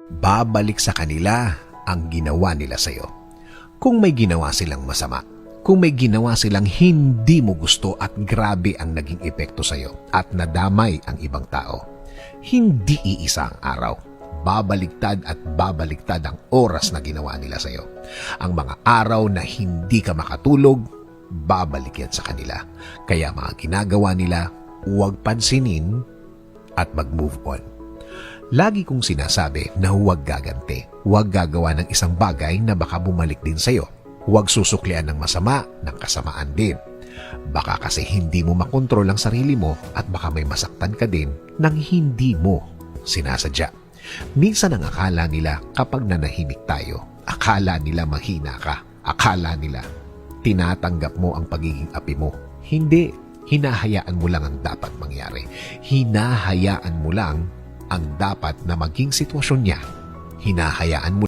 babalik sa kanila ang ginawa nila sa'yo. Kung may ginawa silang masama, kung may ginawa silang hindi mo gusto at grabe ang naging epekto sa'yo at nadamay ang ibang tao, hindi iisa ang araw. Babaliktad at babaliktad ang oras na ginawa nila sa'yo. Ang mga araw na hindi ka makatulog, babalik yan sa kanila. Kaya mga ginagawa nila, huwag pansinin at mag-move on. Lagi kong sinasabi na huwag gaganti. Huwag gagawa ng isang bagay na baka bumalik din sa'yo. Huwag susuklian ng masama, ng kasamaan din. Baka kasi hindi mo makontrol ang sarili mo at baka may masaktan ka din nang hindi mo sinasadya. Minsan ang akala nila kapag nanahimik tayo, akala nila mahina ka. Akala nila tinatanggap mo ang pagiging api mo. Hindi. Hinahayaan mo lang ang dapat mangyari. Hinahayaan mo lang ang dapat na maging sitwasyon niya. Hinahayaan mo